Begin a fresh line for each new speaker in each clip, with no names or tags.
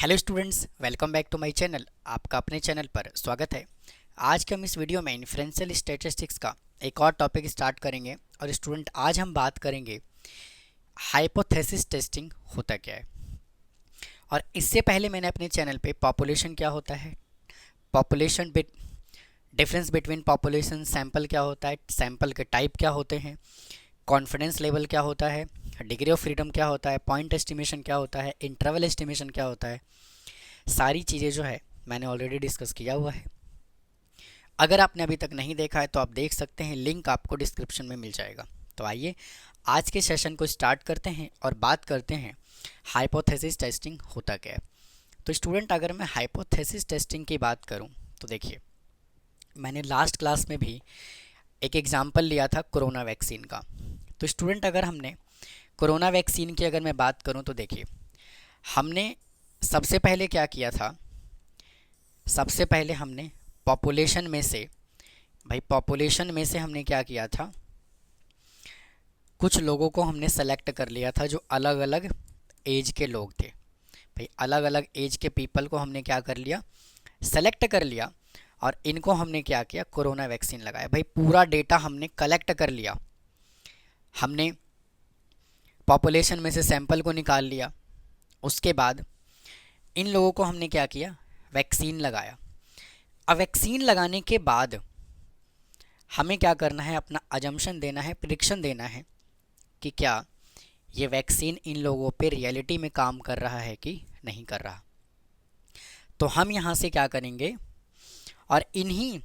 Hello students, welcome back to my channel. आपका अपने channel पर स्वागत है। आज के हम इस वीडियो में इन्फ्रेंशियल स्टैटिस्टिक्स का एक और टॉपिक स्टार्ट करेंगे। और स्टूडेंट, आज हम बात करेंगे हाइपोथेसिस टेस्टिंग होता क्या है। और इससे पहले मैंने अपने चैनल पे पॉपुलेशन क्या होता है, population bit difference between population, sample क्या होता है, सैंपल के टाइप क्या होते हैं, कॉन्फिडेंस लेवल क्या होता है, डिग्री ऑफ फ्रीडम क्या होता है, पॉइंट एस्टिमेशन क्या होता है, इंटरवल एस्टिमेशन क्या होता है, सारी चीज़ें जो है मैंने ऑलरेडी डिस्कस किया हुआ है। अगर आपने अभी तक नहीं देखा है तो आप देख सकते हैं, लिंक आपको डिस्क्रिप्शन में मिल जाएगा। तो आइए आज के सेशन को स्टार्ट करते हैं और बात करते हैं हाइपोथेसिस टेस्टिंग होता क्या है। तो स्टूडेंट, अगर मैं हाइपोथेसिस टेस्टिंग की बात करूं तो देखिए, मैंने लास्ट क्लास में भी एक एग्जाम्पल लिया था कोरोना वैक्सीन का। तो स्टूडेंट, अगर हमने कोरोना वैक्सीन की अगर मैं बात करूं तो देखिए, हमने सबसे पहले क्या किया था, सबसे पहले हमने पॉपुलेशन में से, भाई पॉपुलेशन में से हमने क्या किया था, कुछ लोगों को हमने सेलेक्ट कर लिया था जो अलग अलग एज के लोग थे। भाई अलग अलग एज के पीपल को हमने क्या कर लिया, सेलेक्ट कर लिया, और इनको हमने क्या किया, कोरोना वैक्सीन लगाया। भाई पूरा डेटा हमने कलेक्ट कर लिया, हमने पॉपुलेशन में से सैंपल को निकाल लिया। उसके बाद इन लोगों को हमने क्या किया, वैक्सीन लगाया। अब वैक्सीन लगाने के बाद हमें क्या करना है, अपना अजम्पशन देना है, प्रिडिक्शन देना है कि क्या ये वैक्सीन इन लोगों पे रियलिटी में काम कर रहा है कि नहीं कर रहा। तो हम यहाँ से क्या करेंगे, और इन्हीं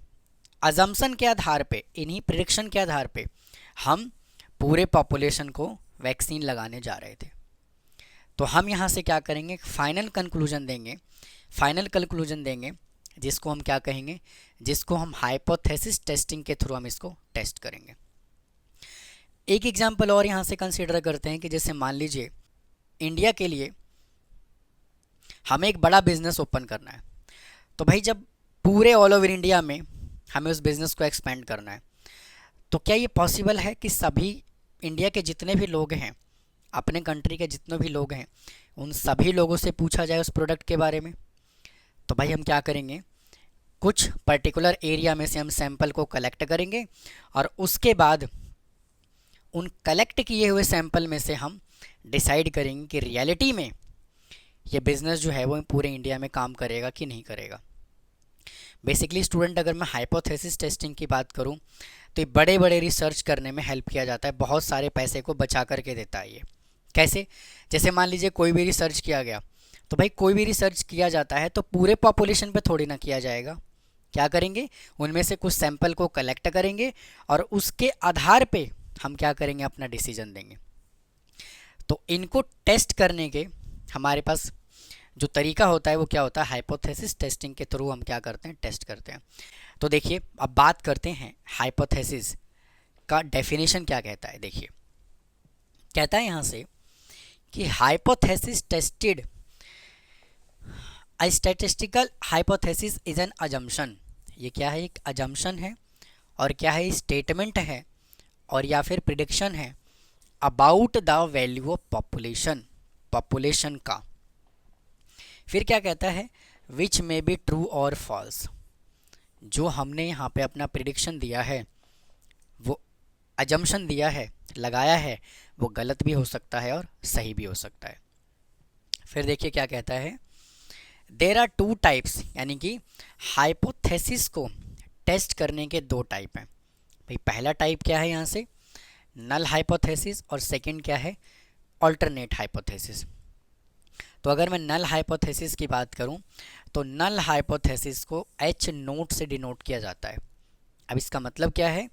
अजम्पशन के आधार पे, इन्हीं प्रिडिक्शन के आधार पे हम पूरे पॉपुलेशन को वैक्सीन लगाने जा रहे थे। तो हम यहाँ से क्या करेंगे, फाइनल कंक्लूजन देंगे, फाइनल कंक्लूजन देंगे जिसको हम क्या कहेंगे, जिसको हम हाइपोथेसिस टेस्टिंग के थ्रू हम इसको टेस्ट करेंगे। एक एग्जांपल और यहाँ से कंसीडर करते हैं कि जैसे मान लीजिए इंडिया के लिए हमें एक बड़ा बिजनेस ओपन करना है। तो भाई जब पूरे ऑल ओवर इंडिया में हमें उस बिज़नेस को एक्सपेंड करना है, तो क्या ये पॉसिबल है कि सभी इंडिया के जितने भी लोग हैं, अपने कंट्री के जितने भी लोग हैं, उन सभी लोगों से पूछा जाए उस प्रोडक्ट के बारे में? तो भाई हम क्या करेंगे, कुछ पर्टिकुलर एरिया में से हम सैंपल को कलेक्ट करेंगे, और उसके बाद उन कलेक्ट किए हुए सैंपल में से हम डिसाइड करेंगे कि रियलिटी में ये बिज़नेस जो है वो पूरे इंडिया में काम करेगा कि नहीं करेगा। बेसिकली स्टूडेंट, अगर मैं हाइपोथेसिस टेस्टिंग की बात करूं तो ये बड़े बड़े रिसर्च करने में हेल्प किया जाता है, बहुत सारे पैसे को बचा करके देता है ये। कैसे? जैसे मान लीजिए कोई भी रिसर्च किया गया, तो भाई कोई भी रिसर्च किया जाता है तो पूरे पॉपुलेशन पे थोड़ी ना किया जाएगा। क्या करेंगे, उनमें से कुछ सैंपल को कलेक्ट करेंगे और उसके आधार पे हम क्या करेंगे, अपना डिसीजन देंगे। तो इनको टेस्ट करने के हमारे पास जो तरीका होता है वो क्या होता है, हाइपोथेसिस टेस्टिंग के थ्रू हम क्या करते हैं, टेस्ट करते हैं। तो देखिए, अब बात करते हैं हाइपोथेसिस का डेफिनेशन क्या कहता है। देखिए, कहता है यहाँ से कि hypothesis tested, a statistical hypothesis is an assumption. ये क्या है, एक अजम्पशन है, और क्या है, स्टेटमेंट है, और या फिर प्रिडिक्शन है about the value of population, population का। फिर क्या कहता है, विच मे बी ट्रू और फॉल्स। जो हमने यहाँ पे अपना प्रिडिक्शन दिया है, वो अजम्पशन दिया है, लगाया है, वो गलत भी हो सकता है और सही भी हो सकता है। फिर देखिए क्या कहता है, देर आर टू टाइप्स, यानी कि हाइपोथेसिस को टेस्ट करने के दो टाइप हैं। भाई पहला टाइप क्या है यहाँ से, नल हाइपोथेसिस, और सेकंड क्या है, अल्टरनेट हाइपोथेसिस। तो अगर मैं नल हाइपोथेसिस की बात करूं तो नल हाइपोथेसिस को एच नोट से डिनोट किया जाता है। अब इसका मतलब क्या है,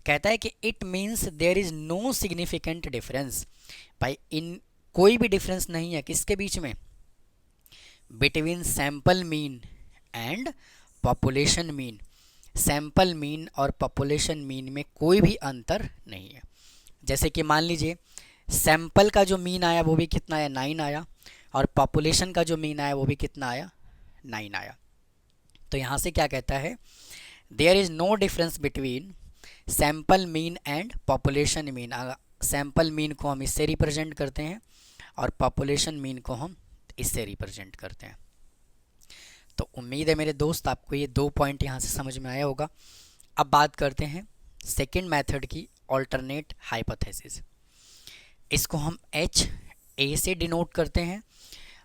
कहता है कि it means there is no significant difference. भाई इन कोई भी डिफरेंस नहीं है किसके बीच में, between sample mean and population mean. Sample mean और पॉपुलेशन मीन में कोई भी अंतर नहीं है। जैसे कि मान लीजिए सैंपल का जो मीन आया वो भी कितना आया, 9 आया, और पॉपुलेशन का जो मीन आया वो भी कितना आया, 9 आया। तो यहाँ से क्या कहता है, there is no difference between sample mean and population mean. Sample mean को हम इससे रिप्रेजेंट करते हैं और पॉपुलेशन मीन को हम इससे रिप्रेजेंट करते हैं। तो उम्मीद है मेरे दोस्त आपको ये 2 पॉइंट यहाँ से समझ में आया होगा। अब बात करते हैं सेकेंड मेथड की, ऑल्टरनेट हाइपोथेसिस। इसको हम एच ए से डिनोट करते हैं।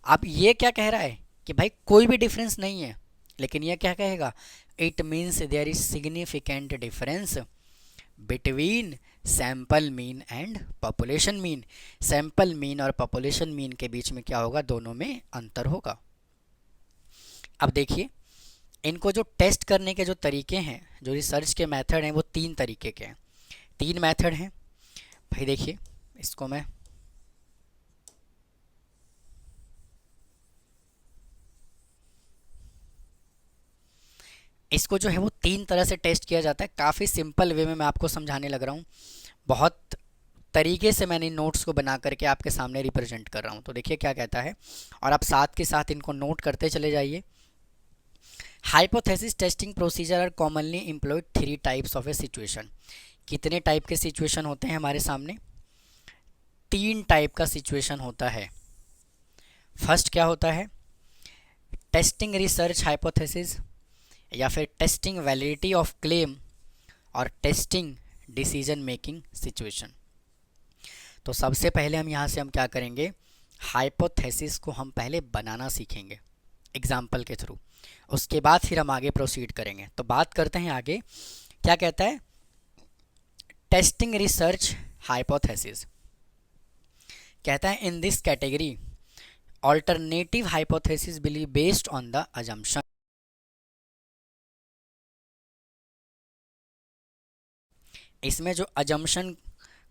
अब ये क्या कह रहा है कि भाई कोई भी डिफरेंस नहीं है, लेकिन ये क्या कहेगा, it means there is significant difference between sample mean and population mean. Sample mean और पॉपुलेशन मीन के बीच में क्या होगा, दोनों में अंतर होगा। अब देखिए, इनको जो टेस्ट करने के जो तरीके हैं, जो रिसर्च के मेथड हैं, वो 3 तरीके के हैं। 3 मेथड हैं भाई। देखिए इसको मैं इसको जो है वो 3 तरह से टेस्ट किया जाता है। काफ़ी सिंपल वे में मैं आपको समझाने लग रहा हूँ, बहुत तरीके से मैंने नोट्स को बना करके आपके सामने रिप्रेजेंट कर रहा हूँ। तो देखिए क्या कहता है, और आप साथ के साथ इनको नोट करते चले जाइए। Hypothesis testing procedure are commonly employed 3 types of a situation. कितने टाइप के सिचुएशन होते हैं हमारे सामने, 3 टाइप का सिचुएशन होता है। फर्स्ट क्या होता है, टेस्टिंग रिसर्च हाइपोथेसिस, या फिर टेस्टिंग वैलिडिटी ऑफ क्लेम, और टेस्टिंग डिसीजन मेकिंग सिचुएशन। तो सबसे पहले हम यहाँ से हम क्या करेंगे, हाइपोथेसिस को हम पहले बनाना सीखेंगे एग्जाम्पल के थ्रू, उसके बाद फिर हम आगे प्रोसीड करेंगे। तो बात करते हैं आगे, क्या कहता है, टेस्टिंग रिसर्च हाइपोथेसिस कहता है in this category alternative hypothesis believe based on the assumption. इसमें जो अजम्पशन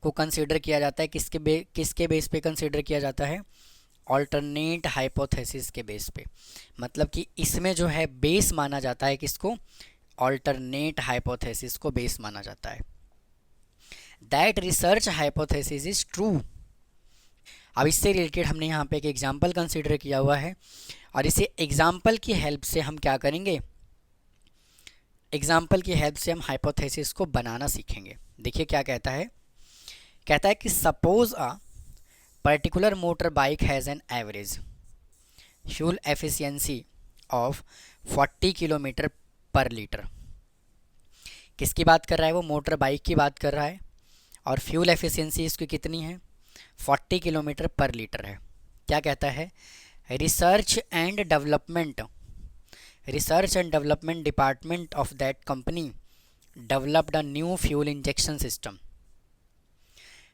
को कंसीडर किया जाता है, किसके बेस पे कंसीडर किया जाता है, ऑल्टरनेट हाइपोथेसिस के बेस पे। मतलब कि इसमें जो है बेस माना जाता है किसको, ऑल्टरनेट हाइपोथेसिस को बेस माना जाता है। That research hypothesis is true. अब इससे रिलेटेड हमने यहाँ पे एक एग्जाम्पल कंसीडर किया हुआ है, और इसे एग्जाम्पल की हेल्प से हम क्या करेंगे, एग्जाम्पल की हेल्प से हम हाइपोथेसिस को बनाना सीखेंगे। देखिए क्या कहता है, कहता है कि suppose a particular motor bike has an average fuel efficiency of 40 kilometre पर लीटर। किसकी बात कर रहा है वो, मोटर बाइक की बात कर रहा है, और फ्यूल एफिशिएंसी इसकी कितनी है, 40 किलोमीटर पर लीटर है। क्या कहता है, research and development department of that company developed a new fuel injection system.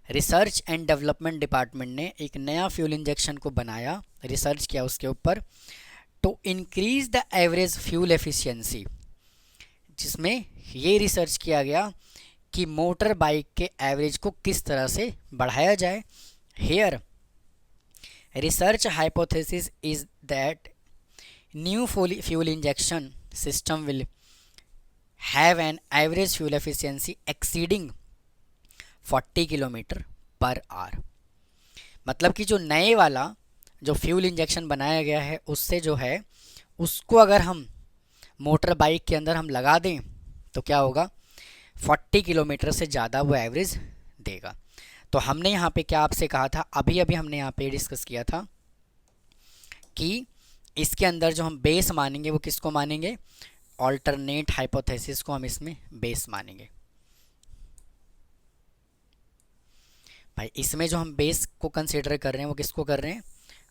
Research and development department ने एक नया फ्यूल इंजेक्शन को बनाया, रिसर्च किया उसके ऊपर, to increase the average fuel efficiency, जिसमें ये रिसर्च किया गया कि मोटर बाइक के एवरेज को किस तरह से बढ़ाया जाए। Here research hypothesis is that new fuel injection system will have an average fuel efficiency exceeding 40 kilometre per hour. मतलब कि जो नए वाला जो फ्यूल इंजेक्शन बनाया गया है, उससे जो है उसको अगर हम मोटर बाइक के अंदर हम लगा दें तो क्या होगा, 40 किलोमीटर से ज़्यादा वो एवरेज देगा। तो हमने यहाँ पे क्या आपसे कहा था, अभी हमने यहाँ पे डिस्कस किया था कि इसके अंदर जो हम बेस मानेंगे वो किसको मानेंगे, ऑल्टरनेट हाइपोथेसिस को हम इसमें बेस मानेंगे। भाई इसमें जो हम बेस को कंसीडर कर रहे हैं वो किसको कर रहे हैं,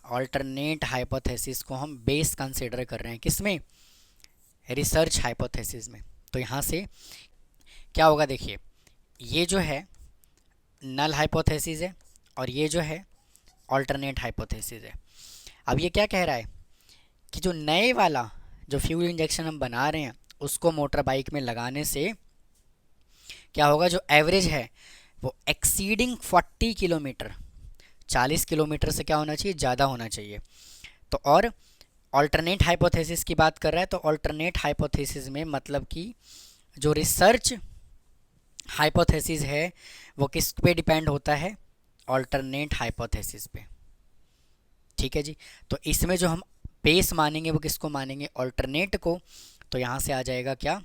ऑल्टरनेट हाइपोथेसिस को हम बेस कंसीडर कर रहे हैं, किसमें, रिसर्च हाइपोथेसिस में। तो यहाँ से क्या होगा, देखिए ये जो है नल हाइपोथेसिस है और ये जो है ऑल्टरनेट हाइपोथेसिस है। अब ये क्या कह रहा है कि जो नए वाला जो फ्यूल इंजेक्शन हम बना रहे हैं उसको मोटर बाइक में लगाने से क्या होगा, जो एवरेज है वो एक्सीडिंग 40 किलोमीटर, 40 किलोमीटर से क्या होना चाहिए, ज़्यादा होना चाहिए। तो और ऑल्टरनेट हाइपोथेसिस की बात कर रहा है, तो ऑल्टरनेट हाइपोथेसिस में मतलब कि जो रिसर्च हाइपोथेसिस है वो किस पे डिपेंड होता है, ऑल्टरनेट हाइपोथेसिस पे। ठीक है जी। तो इसमें जो हम बेस मानेंगे वो किसको मानेंगे, ऑल्टरनेट को। तो यहाँ से आ जाएगा क्या,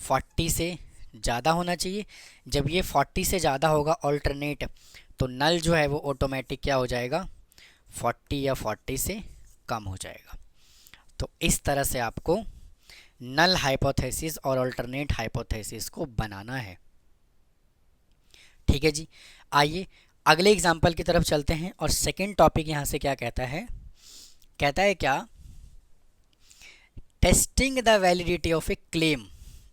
40 से ज़्यादा होना चाहिए। जब ये 40 से ज़्यादा होगा ऑल्टरनेट, तो नल जो है वो ऑटोमेटिक क्या हो जाएगा, 40 या 40 से कम हो जाएगा। तो इस तरह से आपको नल हाइपोथेसिस और अल्टरनेट हाइपोथेसिस को बनाना है। ठीक है जी, आइए अगले एग्जाम्पल की तरफ चलते हैं। और सेकंड टॉपिक यहाँ से क्या कहता है, कहता है क्या, testing the validity of A claim.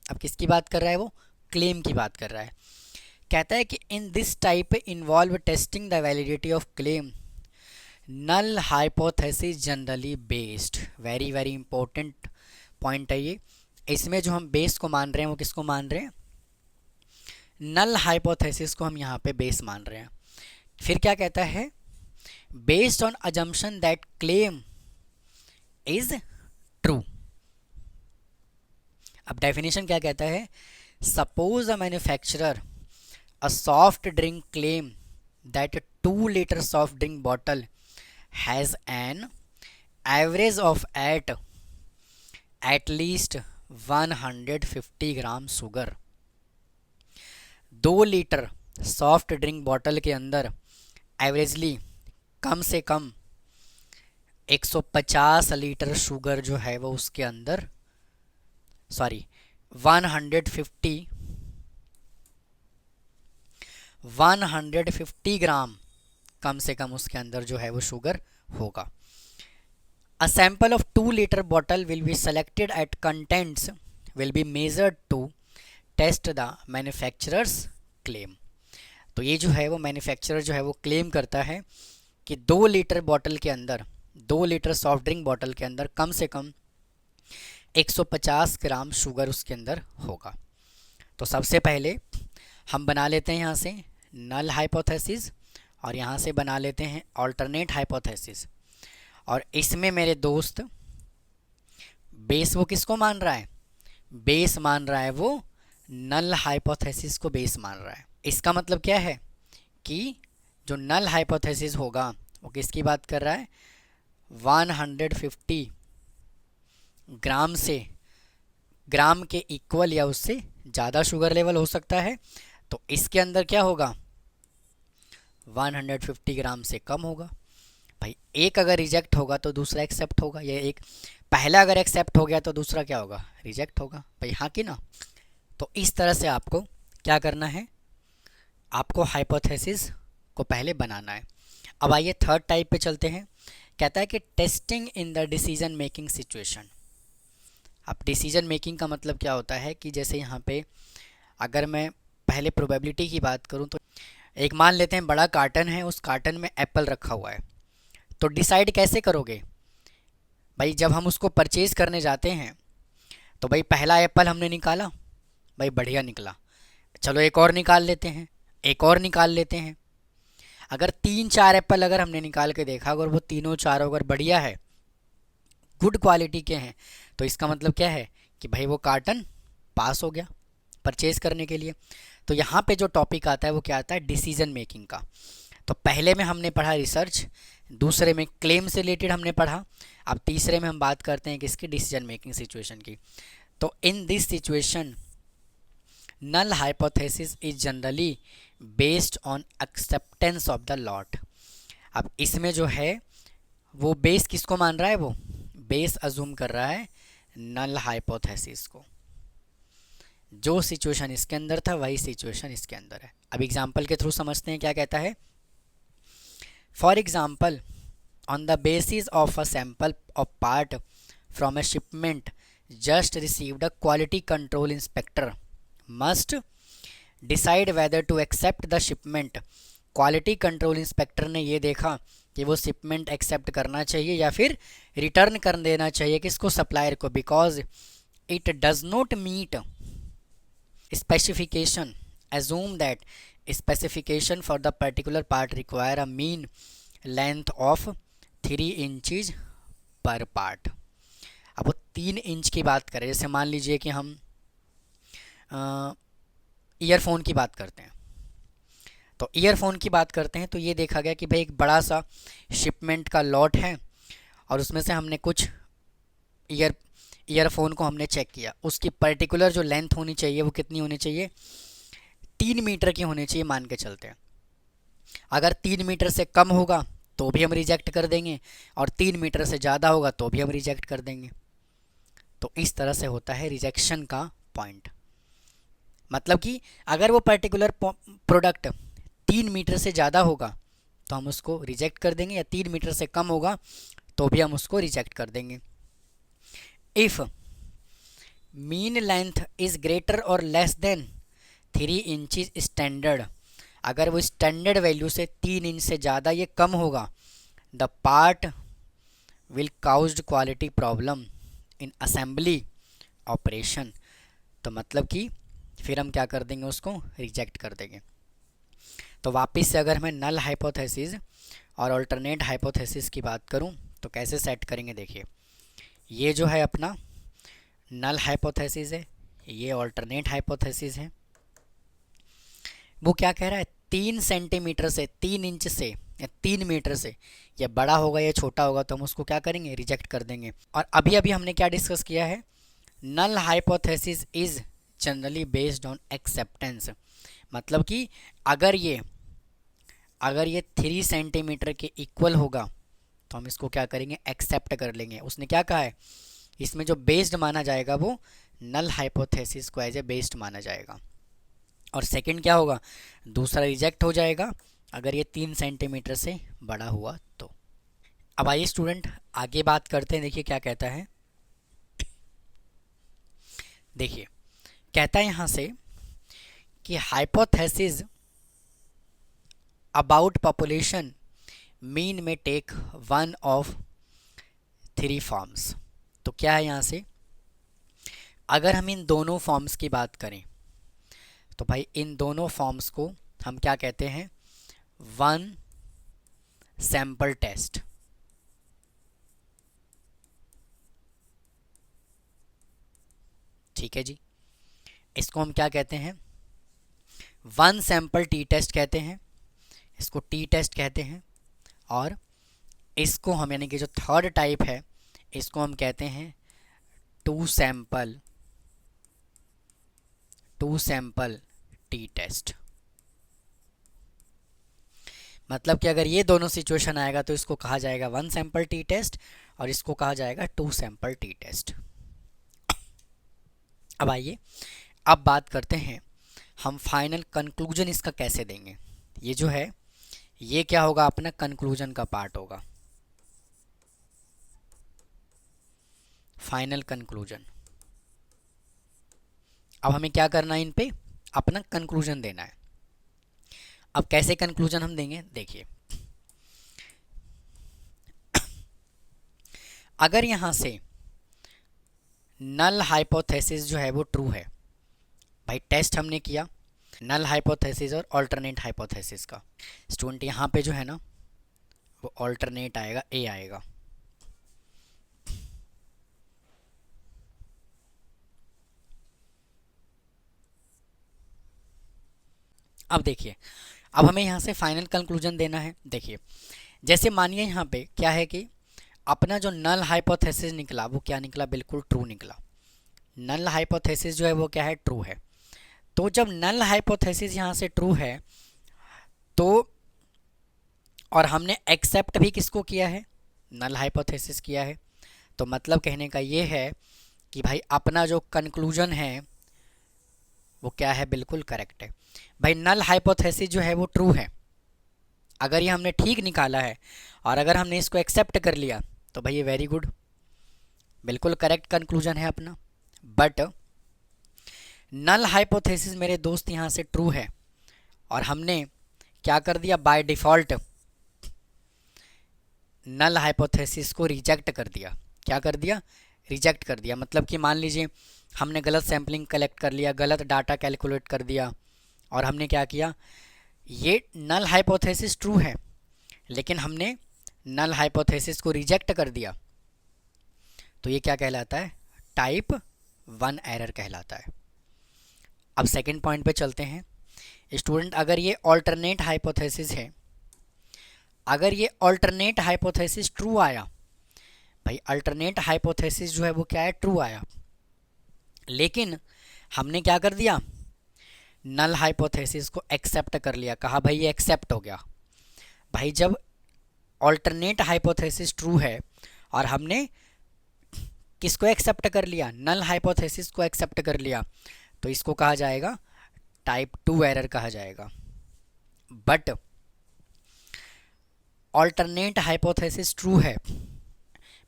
अब किसकी बात कर रहा है वो, क्लेम की बात कर रहा है। कहता है कि in this type involve testing the validity of claim null hypothesis generally based. Very very important point है ये। इसमें जो हम बेस को मान रहे हैं वो किसको मान रहे हैं, नल हाइपोथेसिस को हम यहाँ पे बेस मान रहे हैं। फिर क्या कहता है, based on assumption that claim is true. अब डेफिनेशन क्या कहता है, suppose a manufacturer a soft drink claim that 2 litre soft drink bottle has an average of at least 150 gram sugar. 2 litre soft drink bottle के अंदर averagely कम से कम 150 litre sugar जो है वो उसके अंदर, सॉरी 150 ग्राम कम से कम उसके अंदर जो है वो शुगर होगा। A sample of 2 liter bottle will be selected at contents will be measured to test the manufacturer's claim। तो ये जो है वो मैन्युफैक्चरर जो है वो क्लेम करता है कि 2 लीटर बॉटल के अंदर, 2 लीटर सॉफ्ट ड्रिंक बॉटल के अंदर कम से कम 150 ग्राम शुगर उसके अंदर होगा। तो सबसे पहले हम बना लेते हैं यहाँ से नल हाइपोथेसिस और यहाँ से बना लेते हैं अल्टरनेट हाइपोथेसिस। और इसमें मेरे दोस्त बेस वो किसको मान रहा है, बेस मान रहा है वो नल हाइपोथेसिस को बेस मान रहा है। इसका मतलब क्या है कि जो नल हाइपोथेसिस होगा वो किसकी बात कर रहा है, 150 ग्राम से, ग्राम के इक्वल या उससे ज़्यादा शुगर लेवल हो सकता है। तो इसके अंदर क्या होगा, 150 ग्राम से कम होगा। भाई एक अगर रिजेक्ट होगा तो दूसरा एक्सेप्ट होगा, ये एक पहला अगर एक्सेप्ट हो गया तो दूसरा क्या होगा, रिजेक्ट होगा। भाई हाँ कि ना। तो इस तरह से आपको क्या करना है, आपको हाइपोथेसिस को पहले बनाना है। अब आइए थर्ड टाइप पे चलते हैं। कहता है कि testing in the decision making situation. अब डिसीजन मेकिंग का मतलब क्या होता है कि जैसे यहाँ पे अगर मैं पहले प्रोबेबिलिटी की बात करूँ तो एक मान लेते हैं बड़ा कार्टन है, उस कार्टन में एप्पल रखा हुआ है। तो डिसाइड कैसे करोगे भाई, जब हम उसको परचेज़ करने जाते हैं तो भाई पहला एप्पल हमने निकाला, भाई बढ़िया निकला, चलो एक और निकाल लेते हैं, एक और निकाल लेते हैं। अगर 3-4 एप्पल अगर हमने निकाल के देखा, अगर वो तीनों चारों अगर बढ़िया है, गुड क्वालिटी के हैं, तो इसका मतलब क्या है कि भाई वो कार्टन पास हो गया परचेज़ करने के लिए। तो यहाँ पे जो टॉपिक आता है वो क्या आता है, डिसीजन मेकिंग का। तो पहले में हमने पढ़ा रिसर्च, दूसरे में क्लेम से रिलेटेड हमने पढ़ा, अब तीसरे में हम बात करते हैं किसकी, डिसीजन मेकिंग सिचुएशन की। तो in this situation null hypothesis is generally based on acceptance of the lot. अब इसमें जो है वो बेस किसको मान रहा है, वो बेस अज्यूम कर रहा है नल हाइपोथेसिस को। जो सिचुएशन इसके अंदर था वही सिचुएशन इसके अंदर है। अब एग्जाम्पल के थ्रू समझते हैं क्या कहता है। For example, on the basis of a sample of part from a shipment just received, a quality control inspector must decide whether to accept the shipment. Quality control inspector ने ये देखा कि वो शिपमेंट एक्सेप्ट करना चाहिए या फिर return कर देना चाहिए किसको, सप्लायर को, because it does not meet specification, assume that specification for the particular part require a mean length of 3 inches per part। अब वो 3 इंच की बात करें, जैसे मान लीजिए कि हम ईयरफोन की बात करते हैं, तो ईयरफोन की बात करते हैं तो ये देखा गया कि भाई एक बड़ा सा शिपमेंट का लॉट है और उसमें से हमने कुछ ईयरफोन को हमने चेक किया, उसकी पर्टिकुलर जो लेंथ होनी चाहिए वो कितनी होनी चाहिए, 3 मीटर की होनी चाहिए मान के चलते हैं। अगर 3 मीटर से कम होगा तो भी हम रिजेक्ट कर देंगे, और 3 मीटर से ज़्यादा होगा तो भी हम रिजेक्ट कर देंगे। तो इस तरह से होता है रिजेक्शन का पॉइंट। मतलब कि अगर वो पर्टिकुलर प्रोडक्ट 3 मीटर से ज़्यादा होगा तो हम उसको रिजेक्ट कर देंगे, या 3 मीटर से कम होगा तो भी हम उसको रिजेक्ट कर देंगे। If mean length is greater और लेस देन 3 इंचज स्टैंडर्ड, अगर वो स्टैंडर्ड वैल्यू से 3 इंच से ज़्यादा ये कम होगा, the part will caused quality problem in assembly operation. तो मतलब कि फिर हम क्या कर देंगे, उसको रिजेक्ट कर देंगे। तो वापस से अगर मैं नल हाइपोथेसिस और अल्टरनेट हाइपोथेसिस की बात करूं तो कैसे सेट करेंगे, देखिए ये जो है अपना नल हाइपोथेसिस है, ये अल्टरनेट हाइपोथेसिस है। वो क्या कह रहा है, 3 सेंटीमीटर से 3 इंच से या 3 मीटर से ये बड़ा होगा या छोटा होगा तो हम उसको क्या करेंगे, रिजेक्ट कर देंगे। और अभी अभी हमने क्या डिस्कस किया है, null hypothesis is generally based on acceptance. मतलब कि अगर ये 3 सेंटीमीटर के इक्वल होगा तो हम इसको क्या करेंगे, एक्सेप्ट कर लेंगे। उसने क्या कहा है, इसमें जो बेस्ड माना जाएगा वो नल हाइपोथेसिस को एज ए बेस्ड माना जाएगा। और सेकंड क्या होगा, दूसरा रिजेक्ट हो जाएगा अगर ये 3 सेंटीमीटर से बड़ा हुआ तो। अब आइए स्टूडेंट आगे बात करते हैं। देखिए क्या कहता है, देखिए कहता है यहाँ से कि हाइपोथेसिस अबाउट पॉपुलेशन मीन में टेक वन ऑफ 3 फॉर्म्स। तो क्या है यहाँ से, अगर हम इन दोनों फॉर्म्स की बात करें तो भाई इन दोनों फॉर्म्स को हम क्या कहते हैं, वन सैंपल टेस्ट। ठीक है जी, इसको हम क्या कहते हैं, वन सैंपल टी टेस्ट कहते हैं, इसको टी टेस्ट कहते हैं। और इसको हम यानी कि जो थर्ड टाइप है इसको हम कहते हैं टू सैंपल टी टेस्ट। मतलब कि अगर ये दोनों सिचुएशन आएगा तो इसको कहा जाएगा वन सैंपल टी टेस्ट और इसको कहा जाएगा टू सैंपल टी टेस्ट। अब आइए अब बात करते हैं हम फाइनल कंक्लूजन इसका कैसे देंगे। ये जो है ये क्या होगा, अपना कंक्लूजन का पार्ट होगा, फाइनल कंक्लूजन। अब हमें क्या करना है, इन पे अपना कंक्लूजन देना है। अब कैसे कंक्लूजन हम देंगे, देखिए अगर यहाँ से नल हाइपोथेसिस जो है वो ट्रू है, भाई टेस्ट हमने किया नल हाइपोथेसिस और अल्टरनेट हाइपोथेसिस का। स्टूडेंट यहाँ पे जो है ना वो अल्टरनेट आएगा, ए आएगा। अब देखिए अब हमें यहाँ से फाइनल कंक्लूजन देना है। देखिए जैसे मानिए यहाँ पे क्या है कि अपना जो नल हाइपोथेसिस निकला वो क्या निकला, बिल्कुल ट्रू निकला। नल हाइपोथेसिस जो है वो क्या है, ट्रू है। तो जब नल हाइपोथेसिस यहाँ से ट्रू है तो, और हमने एक्सेप्ट भी किसको किया है, नल हाइपोथेसिस किया है, तो मतलब कहने का ये है कि भाई अपना जो कंक्लूजन है वो क्या है, बिल्कुल करेक्ट है। भाई नल हाइपोथेसिस जो है वो ट्रू है, अगर ये हमने ठीक निकाला है और अगर हमने इसको एक्सेप्ट कर लिया तो भाई ये वेरी गुड, बिल्कुल करेक्ट कंक्लूजन है अपना। बट नल हाइपोथेसिस मेरे दोस्त यहाँ से ट्रू है और हमने क्या कर दिया, बाय डिफ़ॉल्ट नल हाइपोथेसिस को रिजेक्ट कर दिया। क्या कर दिया, रिजेक्ट कर दिया। मतलब कि मान लीजिए हमने गलत सैम्पलिंग कलेक्ट कर लिया, गलत डाटा कैलकुलेट कर दिया और हमने क्या किया, ये नल हाइपोथेसिस ट्रू है लेकिन हमने नल हाइपोथेसिस को रिजेक्ट कर दिया, तो ये क्या कहलाता है, टाइप 1 एरर कहलाता है। अब सेकंड पॉइंट पे चलते हैं स्टूडेंट। अगर ये ऑल्टरनेट हाइपोथेसिस है, अगर ये ऑल्टरनेट हाइपोथेसिस ट्रू आया, भाई अल्टरनेट हाइपोथेसिस जो है वो क्या है, ट्रू आया, लेकिन हमने क्या कर दिया, नल हाइपोथेसिस को एक्सेप्ट कर लिया, कहा भाई ये एक्सेप्ट हो गया। भाई जब ऑल्टरनेट हाइपोथेसिस ट्रू है और हमने किसको एक्सेप्ट कर लिया, नल हाइपोथेसिस को एक्सेप्ट कर लिया, तो इसको कहा जाएगा टाइप 2 एरर कहा जाएगा। बट ऑल्टरनेट हाइपोथेसिस ट्रू है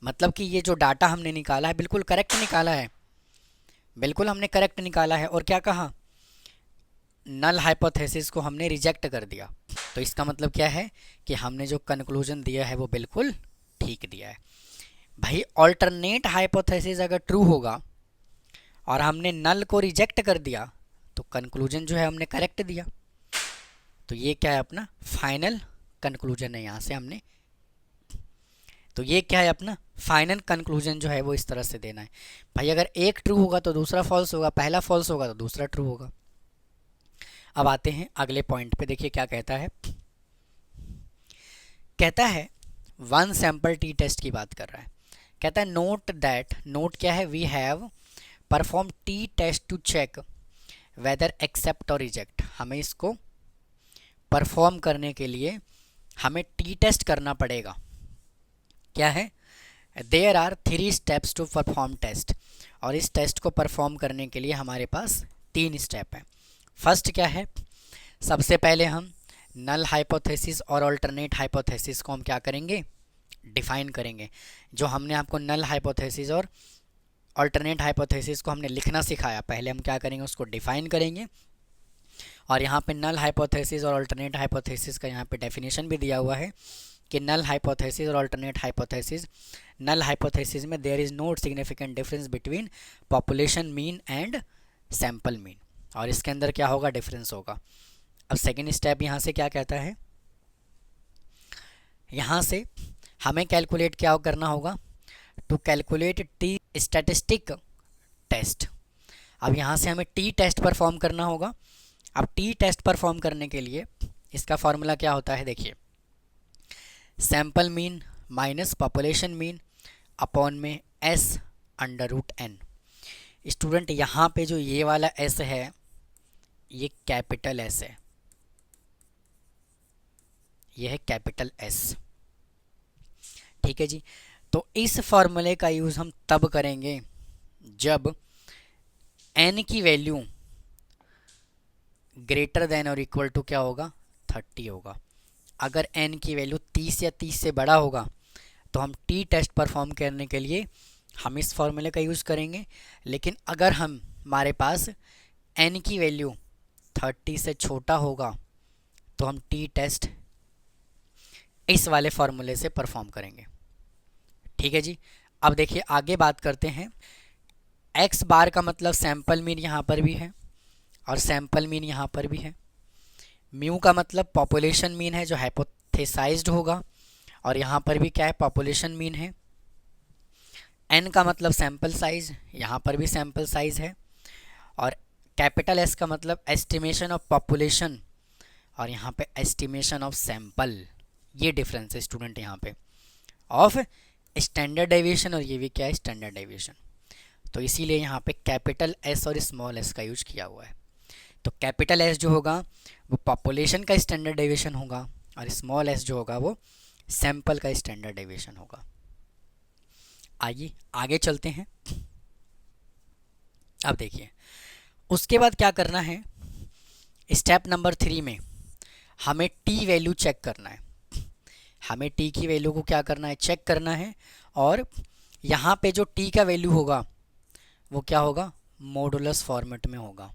मतलब कि ये जो डाटा हमने निकाला है बिल्कुल करेक्ट निकाला है, बिल्कुल हमने करेक्ट निकाला है। और क्या कहा, नल हाइपोथेसिस को हमने रिजेक्ट कर दिया। तो इसका मतलब क्या है कि हमने जो कंक्लूजन दिया है वो बिल्कुल ठीक दिया है। भाई ऑल्टरनेट हाइपोथेसिस अगर ट्रू होगा और हमने नल को रिजेक्ट कर दिया तो कंक्लूजन जो है हमने करेक्ट दिया। तो ये क्या है, अपना फाइनल कंक्लूजन है। यहाँ से हमने, तो ये क्या है, अपना फाइनल कंक्लूजन जो है वो इस तरह से देना है। भाई अगर एक ट्रू होगा तो दूसरा फॉल्स होगा, पहला फॉल्स होगा तो दूसरा ट्रू होगा। अब आते हैं अगले पॉइंट पे, देखिए क्या कहता है। कहता है वन सैंपल टी टेस्ट की बात कर रहा है। कहता है नोट दैट, नोट क्या है, we have perform T test to check whether accept और रिजेक्ट। हमें इसको परफॉर्म करने के लिए हमें टी टेस्ट करना पड़ेगा। क्या है, there are 3 steps to perform test, और इस टेस्ट को परफॉर्म करने के लिए हमारे पास 3 स्टेप हैं। फर्स्ट क्या है, सबसे पहले हम नल हाइपोथेसिस और अल्टरनेट हाइपोथेसिस को हम क्या करेंगे, डिफाइन करेंगे। जो हमने आपको नल हाइपोथेसिस और अल्टरनेट हाइपोथेसिस को हमने लिखना सिखाया, पहले हम क्या करेंगे, उसको डिफाइन करेंगे। और यहाँ पे नल हाइपोथेसिस और अल्टरनेट हाइपोथेसिस का यहाँ पे डेफिनेशन भी दिया हुआ है कि नल हाइपोथेसिस और अल्टरनेट हाइपोथेसिस, नल हाइपोथेसिस में there is no significant difference between population mean and sample mean, और इसके अंदर क्या होगा, डिफरेंस होगा। अब सेकेंड स्टेप यहाँ से क्या कहता है, यहाँ से हमें कैलकुलेट क्या करना होगा, to calculate T statistic test. अब यहाँ से हमें टी टेस्ट परफॉर्म करना होगा। अब टी टेस्ट परफॉर्म करने के लिए इसका फॉर्मूला क्या होता है, देखिए, sample mean minus population mean upon में S under root N. Student यहाँ पे जो ये वाला एस है ये कैपिटल एस है, ये है कैपिटल एस, ठीक है जी। तो इस फॉर्मूले का यूज़ हम तब करेंगे जब एन की वैल्यू ग्रेटर देन और इक्वल टू क्या होगा, 30 होगा। अगर एन की वैल्यू 30 या 30 से बड़ा होगा तो हम टी टेस्ट परफॉर्म करने के लिए हम इस फॉर्मूले का यूज़ करेंगे। लेकिन अगर हमारे पास एन की वैल्यू 30 से छोटा होगा तो हम टी टेस्ट इस वाले फॉर्मूले से परफॉर्म करेंगे, ठीक है जी। अब देखिए आगे बात करते हैं। एक्स बार का मतलब सैंपल मीन यहाँ पर भी है और सैंपल मीन यहाँ पर भी है। म्यू का मतलब पॉपुलेशन मीन है जो हाइपोथेसाइज्ड होगा, और यहाँ पर भी क्या है, पॉपुलेशन मीन है। एन का मतलब सैंपल साइज, यहाँ पर भी सैंपल साइज है। और कैपिटल एस का मतलब एस्टिमेशन ऑफ पॉपुलेशन, और यहाँ पे एस्टिमेशन ऑफ सैंपल। ये डिफरेंस है स्टूडेंट यहाँ पे ऑफ स्टैंडर्ड डेविएशन, और ये भी क्या है, स्टैंडर्ड डेविएशन। तो इसीलिए यहाँ पे कैपिटल एस और स्मॉल एस का यूज किया हुआ है। तो कैपिटल एस जो होगा वो पॉपुलेशन का स्टैंडर्ड डेविएशन होगा, और स्मॉल एस जो होगा वो सैंपल का स्टैंडर्ड डेविएशन होगा। आइए आगे चलते हैं। अब देखिए उसके बाद क्या करना है, स्टेप नंबर 3 में हमें टी वैल्यू चेक करना है। हमें टी की वैल्यू को क्या करना है, चेक करना है। और यहाँ पे जो टी का वैल्यू होगा वो क्या होगा, मॉडुलस फॉर्मेट में होगा।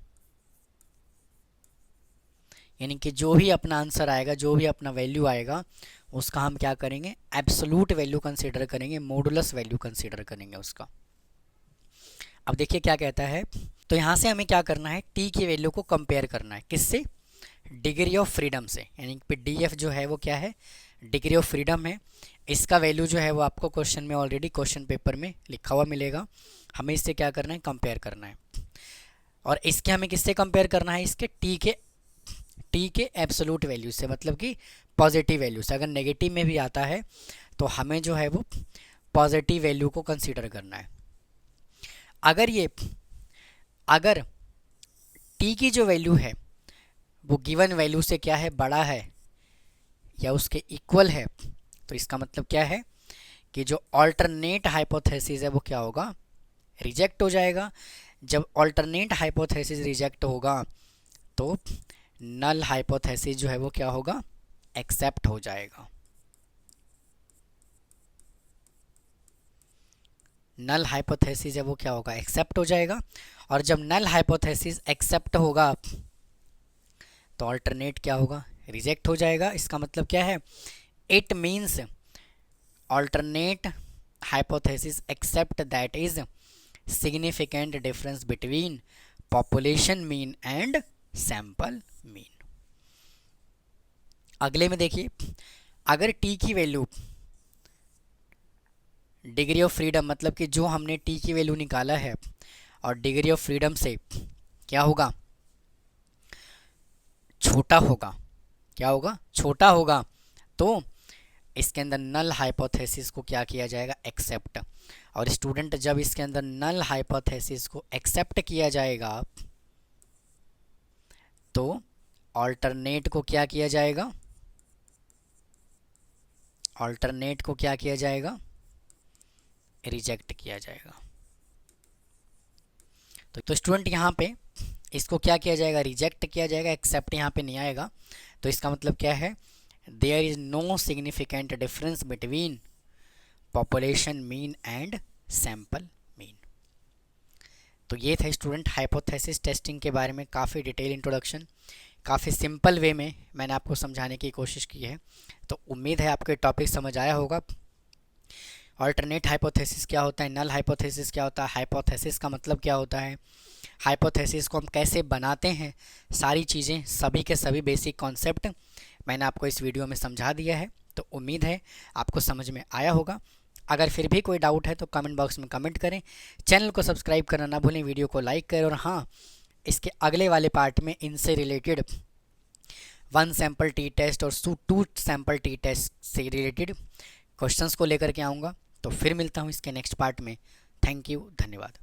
यानी कि जो भी अपना आंसर आएगा, जो भी अपना वैल्यू आएगा, उसका हम क्या करेंगे, एब्सोल्यूट वैल्यू कंसीडर करेंगे, मॉडुलस वैल्यू कंसीडर करेंगे उसका। अब देखिए क्या कहता है, तो यहाँ से हमें क्या करना है, टी की वैल्यू को कंपेयर करना है किससे, डिग्री ऑफ फ्रीडम से। यानी कि डी एफ जो है वो क्या है, डिग्री ऑफ फ्रीडम है। इसका वैल्यू जो है वो आपको क्वेश्चन में ऑलरेडी क्वेश्चन पेपर में लिखा हुआ मिलेगा। हमें इससे क्या करना है, कंपेयर करना है। और इसके हमें किससे कंपेयर करना है, इसके टी के एब्सोल्यूट वैल्यू से, मतलब कि पॉजिटिव वैल्यू से। अगर नेगेटिव में भी आता है तो हमें जो है वो पॉजिटिव वैल्यू को कंसीडर करना है। अगर टी की जो वैल्यू है वो गिवन वैल्यू से क्या है, बड़ा है या उसके इक्वल है, तो इसका मतलब क्या है कि जो ऑल्टरनेट हाइपोथेसिस है वो क्या होगा, रिजेक्ट हो जाएगा। जब ऑल्टरनेट हाइपोथेसिस रिजेक्ट होगा तो नल हाइपोथेसिस जो है वो क्या होगा, एक्सेप्ट हो जाएगा। नल हाइपोथेसिस है वो क्या होगा, एक्सेप्ट हो जाएगा। और जब नल हाइपोथेसिस एक्सेप्ट होगा तो ऑल्टरनेट क्या होगा, रिजेक्ट हो जाएगा। इसका मतलब क्या है, it means alternate hypothesis accept that is significant difference between population mean and sample mean। अगले में देखिए, अगर t की वैल्यू डिग्री ऑफ फ्रीडम, मतलब कि जो हमने t की वैल्यू निकाला है और डिग्री ऑफ फ्रीडम से क्या होगा, छोटा होगा, क्या होगा, छोटा होगा, तो इसके अंदर नल हाइपोथेसिस को क्या किया जाएगा, एक्सेप्ट। और स्टूडेंट जब इसके अंदर नल हाइपोथेसिस को एक्सेप्ट किया जाएगा तो ऑल्टरनेट को क्या किया जाएगा, ऑल्टरनेट को क्या किया जाएगा, रिजेक्ट किया जाएगा। तो स्टूडेंट यहाँ पे इसको क्या किया जाएगा, रिजेक्ट किया जाएगा, एक्सेप्ट यहाँ पे नहीं आएगा। तो इसका मतलब क्या है, there is no significant difference between population mean and sample mean. तो ये था स्टूडेंट हाइपोथेसिस टेस्टिंग के बारे में काफ़ी डिटेल इंट्रोडक्शन, काफ़ी सिंपल वे में मैंने आपको समझाने की कोशिश की है। तो उम्मीद है आपको टॉपिक समझ आया होगा। ऑल्टरनेट हाइपोथेसिस क्या होता है, नल हाइपोथेसिस क्या होता है, हाइपोथेसिस का मतलब क्या होता है, हाइपोथेसिस को हम कैसे बनाते हैं, सारी चीज़ें, सभी के सभी बेसिक कॉन्सेप्ट मैंने आपको इस वीडियो में समझा दिया है। तो उम्मीद है आपको समझ में आया होगा। अगर फिर भी कोई डाउट है तो कमेंट बॉक्स में कमेंट करें, चैनल को सब्सक्राइब करना ना भूलें, वीडियो को लाइक करें। और हाँ, इसके अगले वाले पार्ट में इनसे रिलेटेड 1 सैम्पल टी टेस्ट और 2 सैम्पल टी टेस्ट से रिलेटेड क्वेश्चंस को लेकर के आऊँगा। तो फिर मिलता हूँ इसके नेक्स्ट पार्ट में। थैंक यू, धन्यवाद।